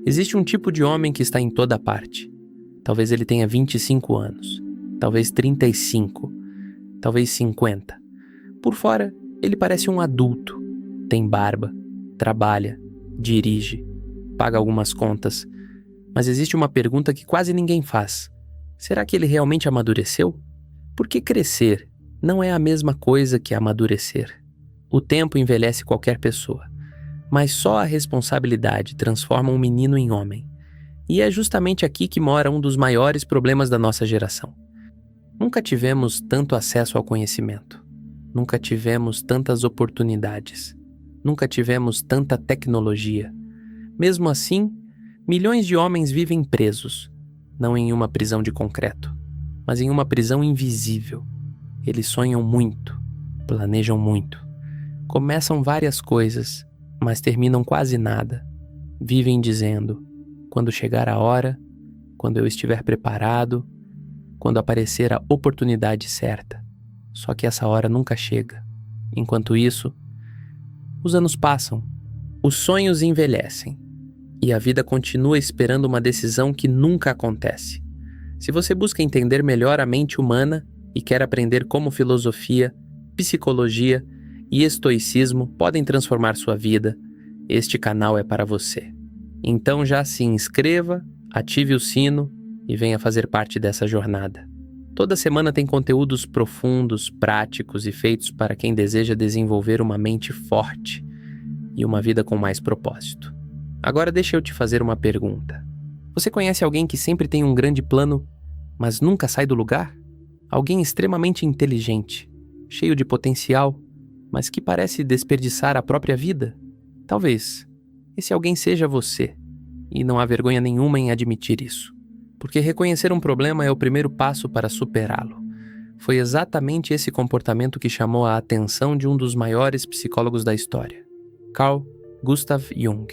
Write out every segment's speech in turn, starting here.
Existe um tipo de homem que está em toda parte. Talvez ele tenha 25 anos, talvez 35, talvez 50. Por fora, ele parece um adulto. Tem barba, trabalha, dirige, paga algumas contas. Mas existe uma pergunta que quase ninguém faz. Será que ele realmente amadureceu? Porque crescer não é a mesma coisa que amadurecer. O tempo envelhece qualquer pessoa, mas só a responsabilidade transforma um menino em homem. E é justamente aqui que mora um dos maiores problemas da nossa geração. Nunca tivemos tanto acesso ao conhecimento. Nunca tivemos tantas oportunidades. Nunca tivemos tanta tecnologia. Mesmo assim, milhões de homens vivem presos, não em uma prisão de concreto, mas em uma prisão invisível. Eles sonham muito, planejam muito, começam várias coisas, mas terminam quase nada. Vivem dizendo: quando chegar a hora, quando eu estiver preparado, quando aparecer a oportunidade certa. Só que essa hora nunca chega. Enquanto isso, os anos passam, os sonhos envelhecem e a vida continua esperando uma decisão que nunca acontece. Se você busca entender melhor a mente humana e quer aprender como filosofia, psicologia e estoicismo podem transformar sua vida, este canal é para você. Então já se inscreva, ative o sino e venha fazer parte dessa jornada. Toda semana tem conteúdos profundos, práticos e feitos para quem deseja desenvolver uma mente forte e uma vida com mais propósito. Agora deixa eu te fazer uma pergunta. Você conhece alguém que sempre tem um grande plano, mas nunca sai do lugar? Alguém extremamente inteligente, cheio de potencial, mas que parece desperdiçar a própria vida? Talvez esse alguém seja você, e não há vergonha nenhuma em admitir isso. Porque reconhecer um problema é o primeiro passo para superá-lo. Foi exatamente esse comportamento que chamou a atenção de um dos maiores psicólogos da história, Carl Gustav Jung.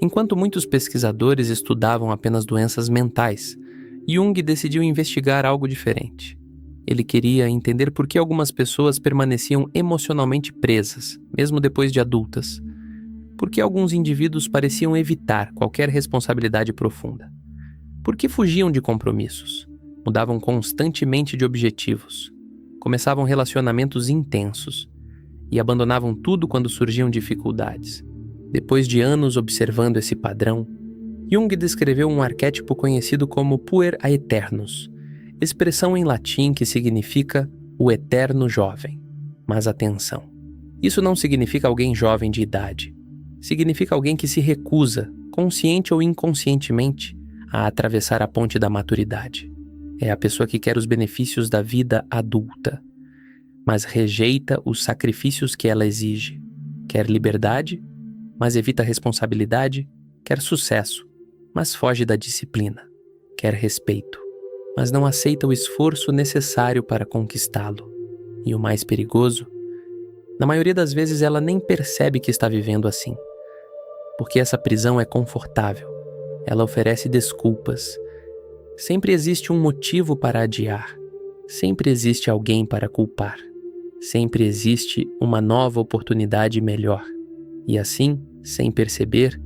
Enquanto muitos pesquisadores estudavam apenas doenças mentais, Jung decidiu investigar algo diferente. Ele queria entender por que algumas pessoas permaneciam emocionalmente presas, mesmo depois de adultas. Por que alguns indivíduos pareciam evitar qualquer responsabilidade profunda. Por que fugiam de compromissos? Mudavam constantemente de objetivos. Começavam relacionamentos intensos e abandonavam tudo quando surgiam dificuldades. Depois de anos observando esse padrão, Jung descreveu um arquétipo conhecido como puer aeternus, expressão em latim que significa o eterno jovem. Mas atenção, isso não significa alguém jovem de idade. Significa alguém que se recusa, consciente ou inconscientemente, a atravessar a ponte da maturidade. É a pessoa que quer os benefícios da vida adulta, mas rejeita os sacrifícios que ela exige. Quer liberdade, mas evita responsabilidade. Quer sucesso, mas foge da disciplina. Quer respeito, mas não aceita o esforço necessário para conquistá-lo. E o mais perigoso, na maioria das vezes ela nem percebe que está vivendo assim. Porque essa prisão é confortável. Ela oferece desculpas. Sempre existe um motivo para adiar. Sempre existe alguém para culpar. Sempre existe uma nova oportunidade melhor. E assim, sem perceber,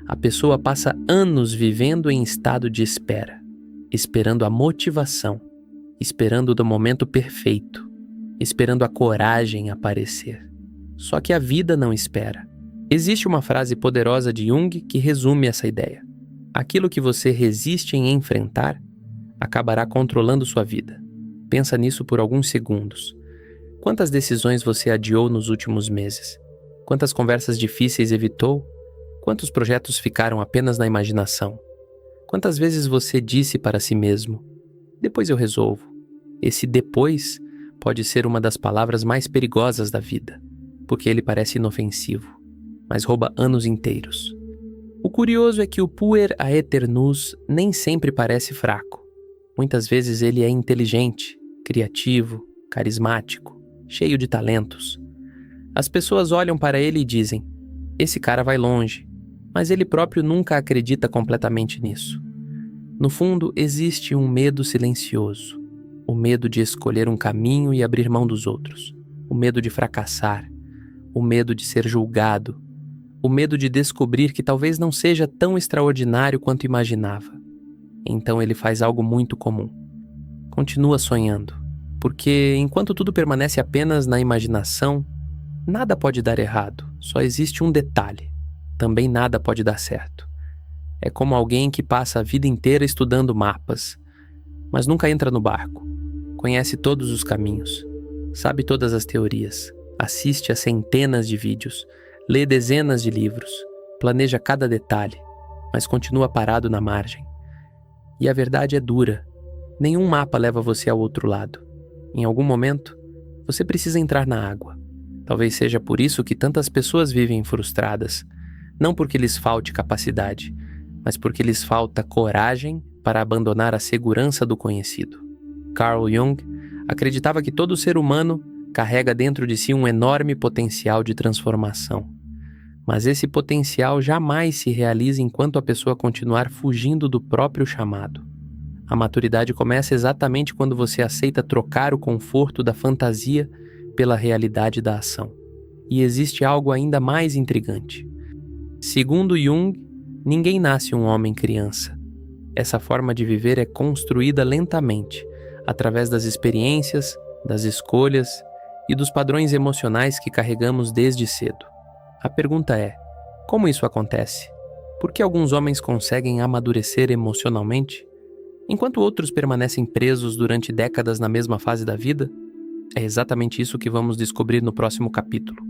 a pessoa passa anos vivendo em estado de espera, esperando a motivação, esperando o momento perfeito, esperando a coragem aparecer. Só que a vida não espera. Existe uma frase poderosa de Jung que resume essa ideia. Aquilo que você resiste em enfrentar acabará controlando sua vida. Pensa nisso por alguns segundos. Quantas decisões você adiou nos últimos meses? Quantas conversas difíceis evitou? Quantos projetos ficaram apenas na imaginação? Quantas vezes você disse para si mesmo: depois eu resolvo? Esse depois pode ser uma das palavras mais perigosas da vida, porque ele parece inofensivo, mas rouba anos inteiros. O curioso é que o puer aeternus nem sempre parece fraco. Muitas vezes ele é inteligente, criativo, carismático, cheio de talentos. As pessoas olham para ele e dizem: esse cara vai longe, mas ele próprio nunca acredita completamente nisso. No fundo, existe um medo silencioso, o medo de escolher um caminho e abrir mão dos outros, o medo de fracassar, o medo de ser julgado, o medo de descobrir que talvez não seja tão extraordinário quanto imaginava. Então ele faz algo muito comum. Continua sonhando, porque enquanto tudo permanece apenas na imaginação, nada pode dar errado, só existe um detalhe. Também nada pode dar certo. É como alguém que passa a vida inteira estudando mapas, mas nunca entra no barco. Conhece todos os caminhos, sabe todas as teorias, assiste a centenas de vídeos, lê dezenas de livros, planeja cada detalhe, mas continua parado na margem. E a verdade é dura. Nenhum mapa leva você ao outro lado. Em algum momento, você precisa entrar na água. Talvez seja por isso que tantas pessoas vivem frustradas, não porque lhes falte capacidade, mas porque lhes falta coragem para abandonar a segurança do conhecido. Carl Jung acreditava que todo ser humano carrega dentro de si um enorme potencial de transformação. Mas esse potencial jamais se realiza enquanto a pessoa continuar fugindo do próprio chamado. A maturidade começa exatamente quando você aceita trocar o conforto da fantasia pela realidade da ação. E existe algo ainda mais intrigante. Segundo Jung, ninguém nasce um homem criança. Essa forma de viver é construída lentamente, através das experiências, das escolhas e dos padrões emocionais que carregamos desde cedo. A pergunta é: como isso acontece? Por que alguns homens conseguem amadurecer emocionalmente, enquanto outros permanecem presos durante décadas na mesma fase da vida? É exatamente isso que vamos descobrir no próximo capítulo.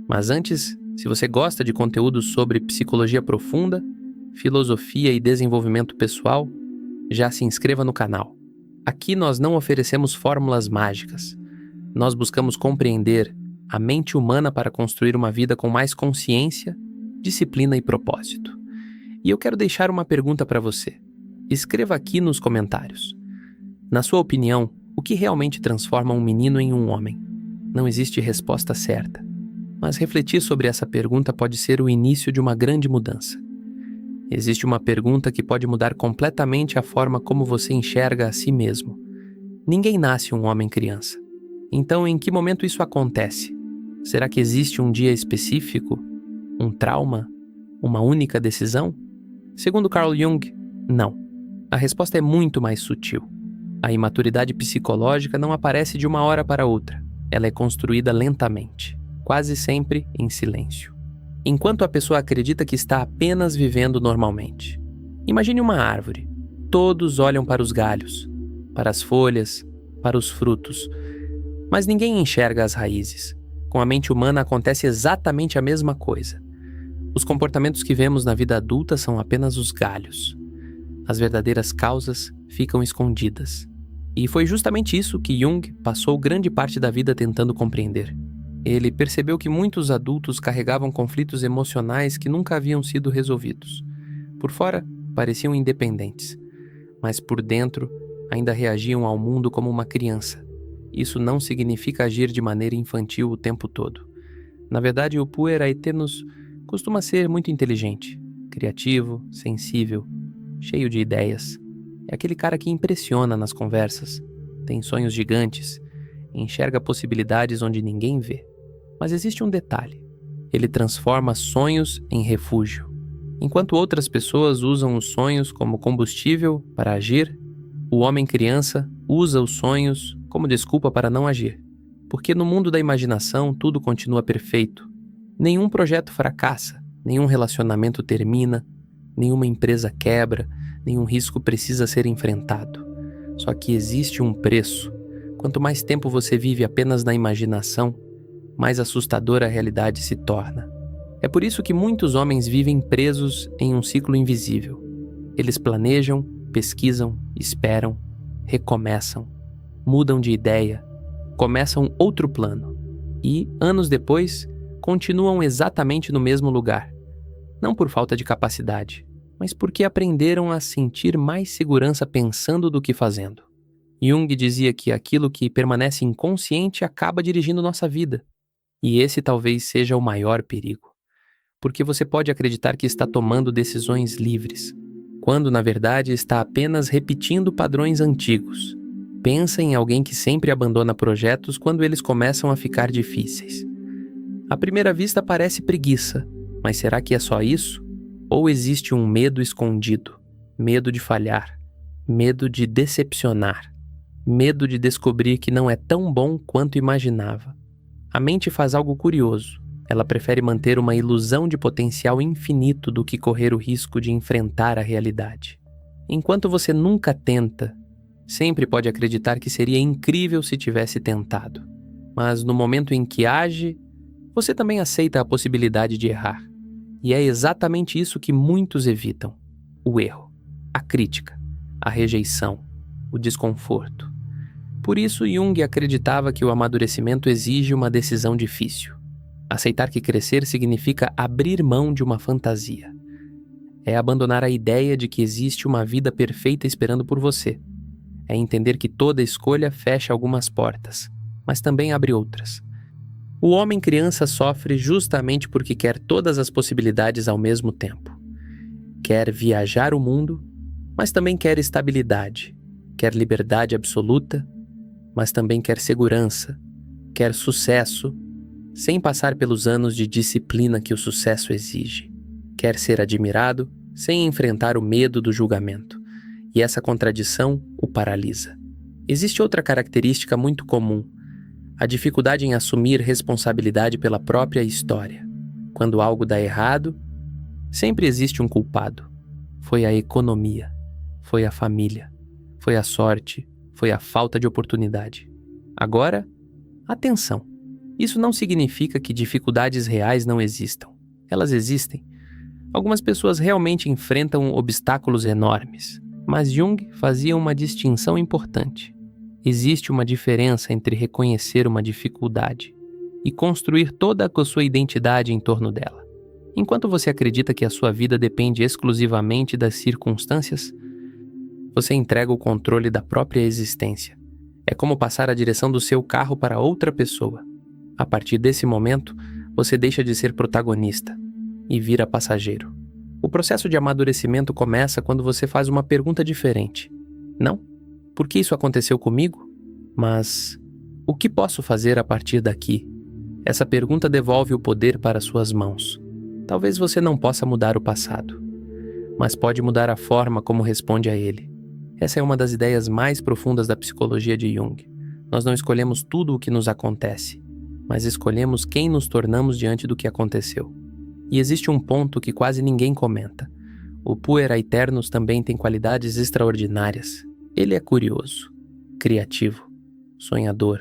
Mas antes, se você gosta de conteúdos sobre psicologia profunda, filosofia e desenvolvimento pessoal, já se inscreva no canal. Aqui nós não oferecemos fórmulas mágicas. Nós buscamos compreender a mente humana para construir uma vida com mais consciência, disciplina e propósito. E eu quero deixar uma pergunta para você. Escreva aqui nos comentários. Na sua opinião, o que realmente transforma um menino em um homem? Não existe resposta certa, mas refletir sobre essa pergunta pode ser o início de uma grande mudança. Existe uma pergunta que pode mudar completamente a forma como você enxerga a si mesmo. Ninguém nasce um homem criança. Então, em que momento isso acontece? Será que existe um dia específico? Um trauma? Uma única decisão? Segundo Carl Jung, não. A resposta é muito mais sutil. A imaturidade psicológica não aparece de uma hora para outra. Ela é construída lentamente, quase sempre em silêncio. Enquanto a pessoa acredita que está apenas vivendo normalmente. Imagine uma árvore. Todos olham para os galhos, para as folhas, para os frutos, mas ninguém enxerga as raízes. Com a mente humana acontece exatamente a mesma coisa. Os comportamentos que vemos na vida adulta são apenas os galhos. As verdadeiras causas ficam escondidas. E foi justamente isso que Jung passou grande parte da vida tentando compreender. Ele percebeu que muitos adultos carregavam conflitos emocionais que nunca haviam sido resolvidos. Por fora, pareciam independentes, mas por dentro ainda reagiam ao mundo como uma criança. Isso não significa agir de maneira infantil o tempo todo. Na verdade, o puer-aeternus costuma ser muito inteligente, criativo, sensível, cheio de ideias. É aquele cara que impressiona nas conversas, tem sonhos gigantes, enxerga possibilidades onde ninguém vê. Mas existe um detalhe: ele transforma sonhos em refúgio. Enquanto outras pessoas usam os sonhos como combustível para agir, o homem-criança usa os sonhos como desculpa para não agir. Porque no mundo da imaginação tudo continua perfeito. Nenhum projeto fracassa, nenhum relacionamento termina, nenhuma empresa quebra, nenhum risco precisa ser enfrentado. Só que existe um preço. Quanto mais tempo você vive apenas na imaginação, mais assustadora a realidade se torna. É por isso que muitos homens vivem presos em um ciclo invisível. Eles planejam, pesquisam, esperam, recomeçam, mudam de ideia, começam outro plano e, anos depois, continuam exatamente no mesmo lugar. Não por falta de capacidade, mas porque aprenderam a sentir mais segurança pensando do que fazendo. Jung dizia que aquilo que permanece inconsciente acaba dirigindo nossa vida. E esse talvez seja o maior perigo. Porque você pode acreditar que está tomando decisões livres, quando na verdade está apenas repetindo padrões antigos. Pensa em alguém que sempre abandona projetos quando eles começam a ficar difíceis. À primeira vista parece preguiça, Mas será que é só isso? Ou existe um medo escondido? Medo de falhar, medo de decepcionar, medo de descobrir que não é tão bom quanto imaginava. A mente faz algo curioso. Ela prefere manter uma ilusão de potencial infinito do que correr o risco de enfrentar a realidade. Enquanto você nunca tenta, sempre pode acreditar que seria incrível se tivesse tentado. Mas no momento em que age, você também aceita a possibilidade de errar. E é exatamente isso que muitos evitam: o erro, a crítica, a rejeição, o desconforto. Por isso, Jung acreditava que o amadurecimento exige uma decisão difícil. Aceitar que crescer significa abrir mão de uma fantasia. É abandonar a ideia de que existe uma vida perfeita esperando por você. É entender que toda escolha fecha algumas portas, mas também abre outras. O homem criança sofre justamente porque quer todas as possibilidades ao mesmo tempo. Quer viajar o mundo, mas também quer estabilidade. Quer liberdade absoluta, mas também quer segurança. Quer sucesso, sem passar pelos anos de disciplina que o sucesso exige. Quer ser admirado, sem enfrentar o medo do julgamento. E essa contradição o paralisa. Existe outra característica muito comum: a dificuldade em assumir responsabilidade pela própria história. Quando algo dá errado, sempre existe um culpado. Foi a economia, foi a família, foi a sorte, foi a falta de oportunidade. Agora, atenção. Isso não significa que dificuldades reais não existam. Elas existem. Algumas pessoas realmente enfrentam obstáculos enormes, mas Jung fazia uma distinção importante. Existe uma diferença entre reconhecer uma dificuldade e construir toda a sua identidade em torno dela. Enquanto você acredita que a sua vida depende exclusivamente das circunstâncias, você entrega o controle da própria existência. É como passar a direção do seu carro para outra pessoa. A partir desse momento, você deixa de ser protagonista e vira passageiro. O processo de amadurecimento começa quando você faz uma pergunta diferente. Não? Por que isso aconteceu comigo? Mas o que posso fazer a partir daqui? Essa pergunta devolve o poder para suas mãos. Talvez você não possa mudar o passado, mas pode mudar a forma como responde a ele. Essa é uma das ideias mais profundas da psicologia de Jung. Nós não escolhemos tudo o que nos acontece, mas escolhemos quem nos tornamos diante do que aconteceu. E existe um ponto que quase ninguém comenta. O Puer Aeternus também tem qualidades extraordinárias. Ele é curioso, criativo, sonhador,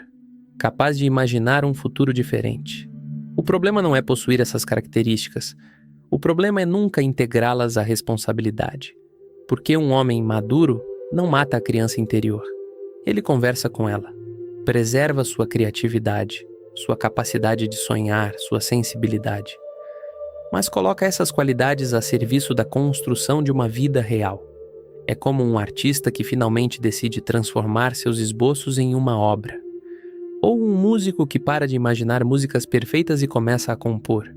capaz de imaginar um futuro diferente. O problema não é possuir essas características. O problema é nunca integrá-las à responsabilidade. Porque um homem maduro não mata a criança interior. Ele conversa com ela, preserva sua criatividade, sua capacidade de sonhar, sua sensibilidade. Mas coloca essas qualidades a serviço da construção de uma vida real. É como um artista que finalmente decide transformar seus esboços em uma obra. Ou um músico que para de imaginar músicas perfeitas e começa a compor.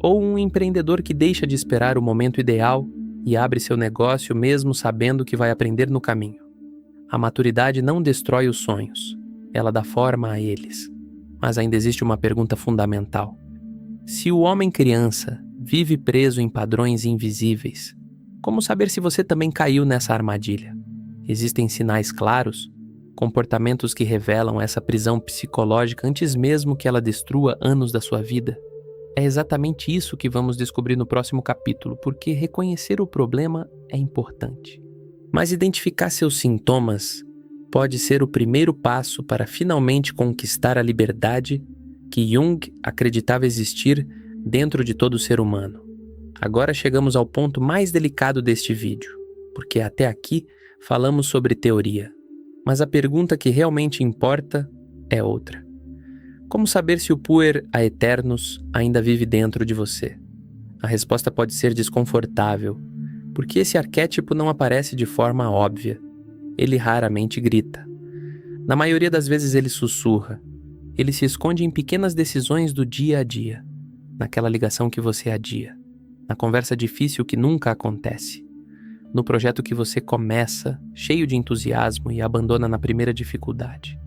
Ou um empreendedor que deixa de esperar o momento ideal e abre seu negócio mesmo sabendo que vai aprender no caminho. A maturidade não destrói os sonhos, ela dá forma a eles. Mas ainda existe uma pergunta fundamental. Se o homem criança vive preso em padrões invisíveis, como saber se você também caiu nessa armadilha? Existem sinais claros, comportamentos que revelam essa prisão psicológica antes mesmo que ela destrua anos da sua vida? É exatamente isso que vamos descobrir no próximo capítulo, porque reconhecer o problema é importante. Mas identificar seus sintomas pode ser o primeiro passo para finalmente conquistar a liberdade que Jung acreditava existir dentro de todo ser humano. Agora chegamos ao ponto mais delicado deste vídeo, porque até aqui falamos sobre teoria, mas a pergunta que realmente importa é outra. Como saber se o Puer Aeternus ainda vive dentro de você? A resposta pode ser desconfortável, porque esse arquétipo não aparece de forma óbvia. Ele raramente grita. Na maioria das vezes ele sussurra. Ele se esconde em pequenas decisões do dia a dia, naquela ligação que você adia, na conversa difícil que nunca acontece, no projeto que você começa cheio de entusiasmo e abandona na primeira dificuldade,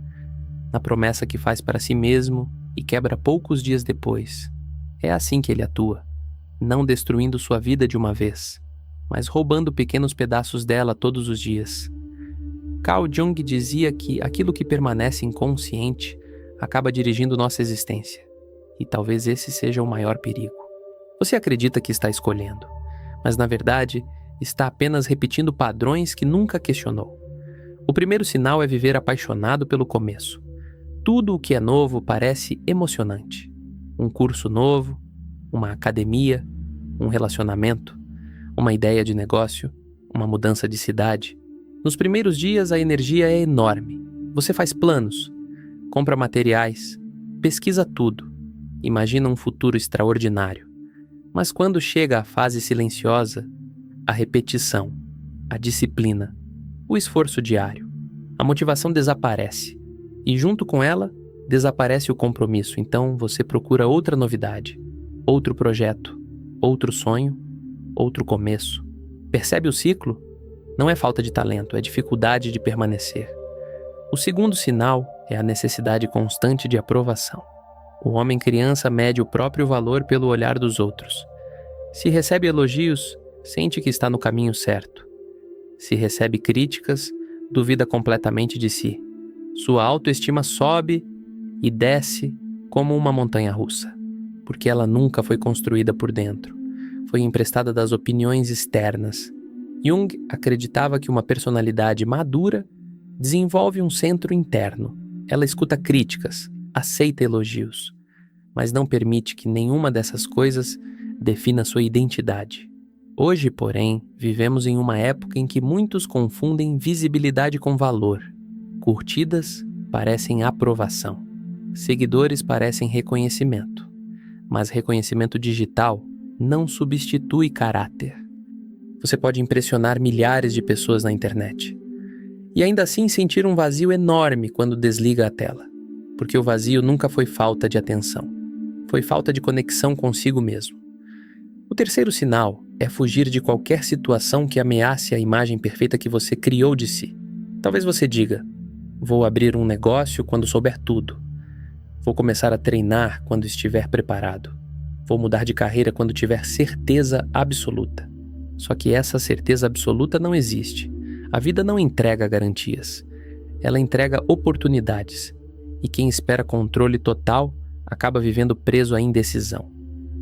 na promessa que faz para si mesmo e quebra poucos dias depois. É assim que ele atua. não destruindo sua vida de uma vez, mas roubando pequenos pedaços dela todos os dias. Carl Jung dizia que aquilo que permanece inconsciente acaba dirigindo nossa existência, e talvez esse seja o maior perigo. Você acredita que está escolhendo, mas na verdade está apenas repetindo padrões que nunca questionou. O primeiro sinal é viver apaixonado pelo começo. Tudo o que é novo parece emocionante. Um curso novo, uma academia, um relacionamento, uma ideia de negócio, uma mudança de cidade. Nos primeiros dias a energia é enorme. Você faz planos, compra materiais, pesquisa tudo, imagina um futuro extraordinário. Mas quando chega a fase silenciosa, a repetição, a disciplina, o esforço diário, a motivação desaparece. E junto com ela, desaparece o compromisso. Então você procura outra novidade, outro projeto, outro sonho, outro começo. Percebe o ciclo? Não é falta de talento, é dificuldade de permanecer. O segundo sinal é a necessidade constante de aprovação. O homem criança mede o próprio valor pelo olhar dos outros. Se recebe elogios, sente que está no caminho certo. Se recebe críticas, duvida completamente de si. Sua autoestima sobe e desce como uma montanha-russa, porque ela nunca foi construída por dentro. Foi emprestada das opiniões externas. Jung acreditava que uma personalidade madura desenvolve um centro interno. Ela escuta críticas, aceita elogios, mas não permite que nenhuma dessas coisas defina sua identidade. Hoje, porém, vivemos em uma época em que muitos confundem visibilidade com valor. Curtidas parecem aprovação. Seguidores parecem reconhecimento. Mas reconhecimento digital não substitui caráter. Você pode impressionar milhares de pessoas na internet e ainda assim sentir um vazio enorme quando desliga a tela, porque o vazio nunca foi falta de atenção, foi falta de conexão consigo mesmo. O terceiro sinal é fugir de qualquer situação que ameace a imagem perfeita que você criou de si. Talvez você diga: vou abrir um negócio quando souber tudo, vou começar a treinar quando estiver preparado, vou mudar de carreira quando tiver certeza absoluta. Só que essa certeza absoluta não existe. A vida não entrega garantias. Ela entrega oportunidades. E quem espera controle total acaba vivendo preso à indecisão.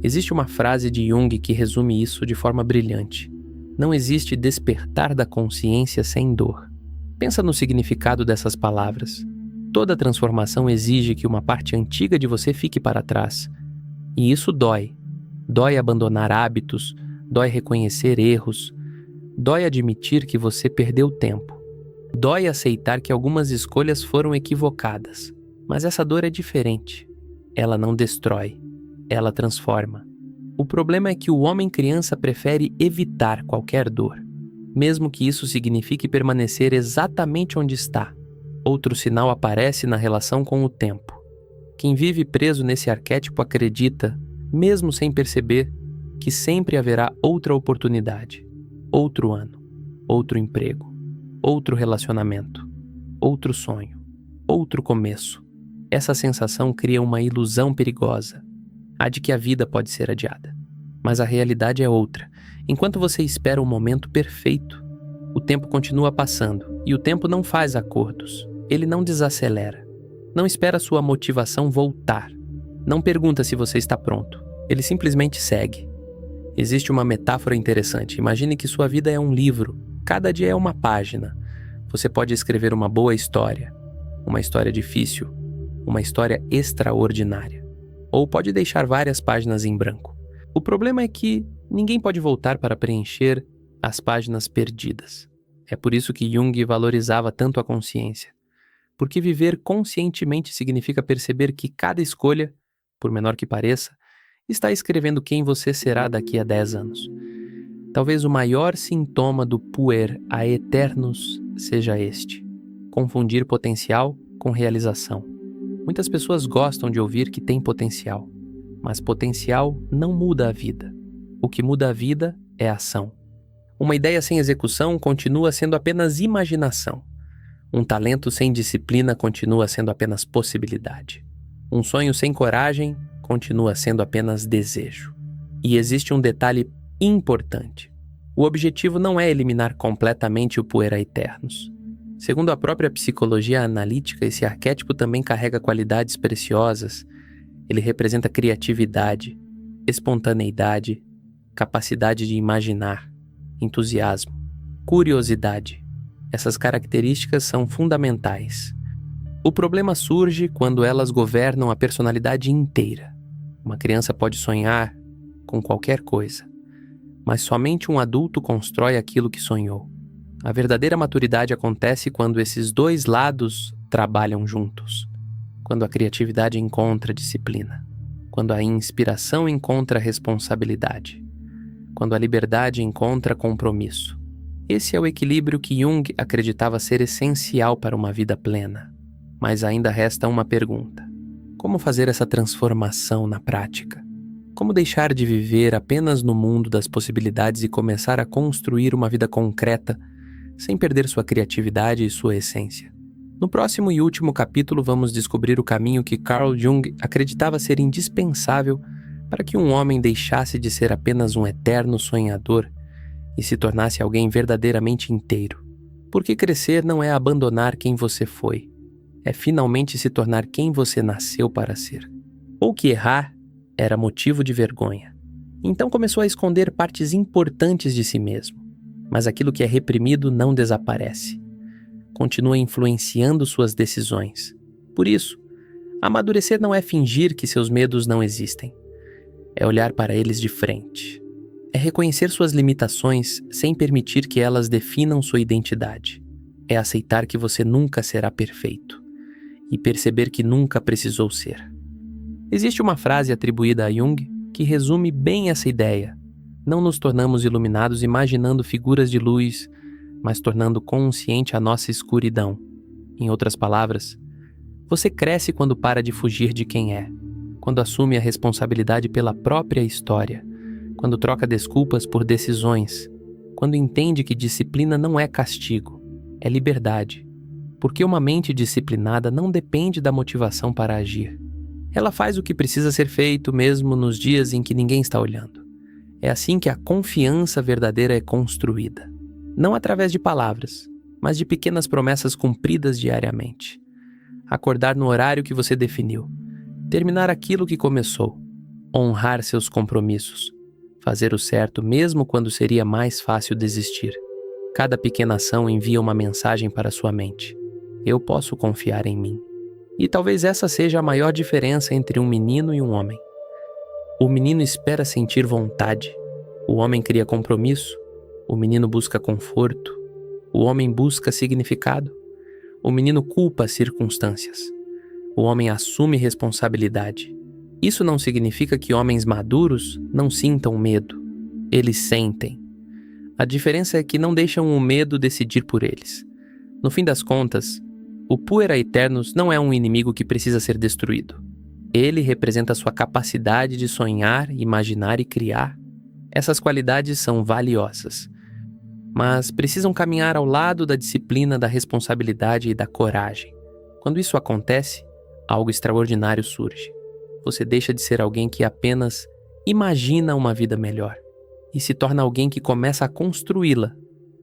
Existe uma frase de Jung que resume isso de forma brilhante. Não existe despertar da consciência sem dor. Pensa no significado dessas palavras. Toda transformação exige que uma parte antiga de você fique para trás. E isso dói. Dói abandonar hábitos, dói reconhecer erros, dói admitir que você perdeu tempo, dói aceitar que algumas escolhas foram equivocadas. Mas essa dor é diferente. Ela não destrói, ela transforma. O problema é que o homem criança prefere evitar qualquer dor, mesmo que isso signifique permanecer exatamente onde está. Outro sinal aparece na relação com o tempo. Quem vive preso nesse arquétipo acredita, mesmo sem perceber, que sempre haverá outra oportunidade, outro ano, outro emprego, outro relacionamento, outro sonho, outro começo. Essa sensação cria uma ilusão perigosa, a de que a vida pode ser adiada. Mas a realidade é outra. Enquanto você espera o momento perfeito, o tempo continua passando e o tempo não faz acordos. Ele não desacelera. Não espera sua motivação voltar. Não pergunta se você está pronto. Ele simplesmente segue. Existe uma metáfora interessante. Imagine que sua vida é um livro. Cada dia é uma página. Você pode escrever uma boa história, uma história difícil, uma história extraordinária. Ou pode deixar várias páginas em branco. O problema é que ninguém pode voltar para preencher as páginas perdidas. É por isso que Jung valorizava tanto a consciência. Porque viver conscientemente significa perceber que cada escolha, por menor que pareça, está escrevendo quem você será daqui a 10 anos. Talvez o maior sintoma do puer aeternus seja este: confundir potencial com realização. Muitas pessoas gostam de ouvir que tem potencial, mas potencial não muda a vida. O que muda a vida é a ação. Uma ideia sem execução continua sendo apenas imaginação. Um talento sem disciplina continua sendo apenas possibilidade. Um sonho sem coragem continua sendo apenas desejo. E existe um detalhe importante. O objetivo não é eliminar completamente o puera aeternus. Segundo a própria psicologia analítica, esse arquétipo também carrega qualidades preciosas. Ele representa criatividade, espontaneidade, capacidade de imaginar, entusiasmo, curiosidade. Essas características são fundamentais. O problema surge quando elas governam a personalidade inteira. Uma criança pode sonhar com qualquer coisa, mas somente um adulto constrói aquilo que sonhou. A verdadeira maturidade acontece quando esses dois lados trabalham juntos. Quando a criatividade encontra disciplina. Quando a inspiração encontra responsabilidade. Quando a liberdade encontra compromisso. Esse é o equilíbrio que Jung acreditava ser essencial para uma vida plena. Mas ainda resta uma pergunta. Como fazer essa transformação na prática? Como deixar de viver apenas no mundo das possibilidades e começar a construir uma vida concreta, sem perder sua criatividade e sua essência? No próximo e último capítulo vamos descobrir o caminho que Carl Jung acreditava ser indispensável para que um homem deixasse de ser apenas um eterno sonhador e se tornasse alguém verdadeiramente inteiro. Porque crescer não é abandonar quem você foi, é finalmente se tornar quem você nasceu para ser. Ou que errar era motivo de vergonha. Então começou a esconder partes importantes de si mesmo, mas aquilo que é reprimido não desaparece. Continua influenciando suas decisões. Por isso, amadurecer não é fingir que seus medos não existem. É olhar para eles de frente. É reconhecer suas limitações sem permitir que elas definam sua identidade. É aceitar que você nunca será perfeito e perceber que nunca precisou ser. Existe uma frase atribuída a Jung que resume bem essa ideia. Não nos tornamos iluminados imaginando figuras de luz, mas tornando consciente a nossa escuridão. Em outras palavras, você cresce quando para de fugir de quem é, quando assume a responsabilidade pela própria história, quando troca desculpas por decisões, quando entende que disciplina não é castigo, é liberdade, porque uma mente disciplinada não depende da motivação para agir. Ela faz o que precisa ser feito mesmo nos dias em que ninguém está olhando. É assim que a confiança verdadeira é construída. Não através de palavras, mas de pequenas promessas cumpridas diariamente. Acordar no horário que você definiu. Terminar aquilo que começou. Honrar seus compromissos. Fazer o certo mesmo quando seria mais fácil desistir. Cada pequena ação envia uma mensagem para sua mente. Eu posso confiar em mim. E talvez essa seja a maior diferença entre um menino e um homem. O menino espera sentir vontade. O homem cria compromisso. O menino busca conforto. O homem busca significado. O menino culpa as circunstâncias. O homem assume responsabilidade. Isso não significa que homens maduros não sintam medo. Eles sentem. A diferença é que não deixam o medo decidir por eles. No fim das contas, o puera aeternus não é um inimigo que precisa ser destruído. Ele representa sua capacidade de sonhar, imaginar e criar. Essas qualidades são valiosas, mas precisam caminhar ao lado da disciplina, da responsabilidade e da coragem. Quando isso acontece, algo extraordinário surge. Você deixa de ser alguém que apenas imagina uma vida melhor e se torna alguém que começa a construí-la,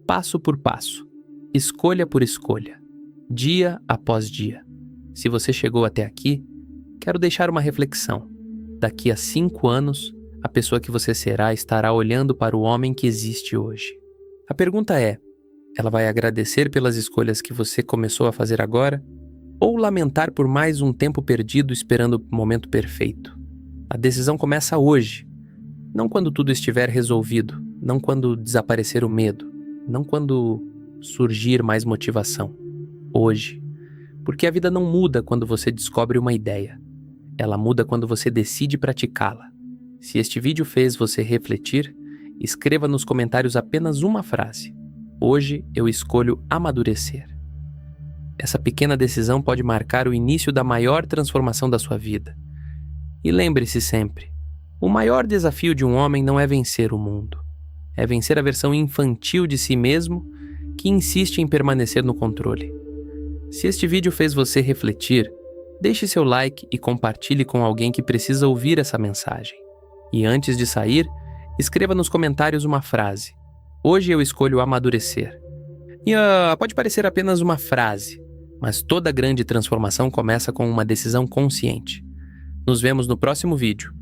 passo por passo, escolha por escolha, dia após dia. Se você chegou até aqui, quero deixar uma reflexão. Daqui a 5 anos, a pessoa que você será estará olhando para o homem que existe hoje. A pergunta é, ela vai agradecer pelas escolhas que você começou a fazer agora? Ou lamentar por mais um tempo perdido esperando o momento perfeito? A decisão começa hoje. Não quando tudo estiver resolvido, não quando desaparecer o medo, não quando surgir mais motivação. Hoje. Porque a vida não muda quando você descobre uma ideia. Ela muda quando você decide praticá-la. Se este vídeo fez você refletir, escreva nos comentários apenas uma frase. Hoje eu escolho amadurecer. Essa pequena decisão pode marcar o início da maior transformação da sua vida. E lembre-se sempre, o maior desafio de um homem não é vencer o mundo. É vencer a versão infantil de si mesmo que insiste em permanecer no controle. Se este vídeo fez você refletir, deixe seu like e compartilhe com alguém que precisa ouvir essa mensagem. E antes de sair, escreva nos comentários uma frase. Hoje eu escolho amadurecer. E pode parecer apenas uma frase, mas toda grande transformação começa com uma decisão consciente. Nos vemos no próximo vídeo.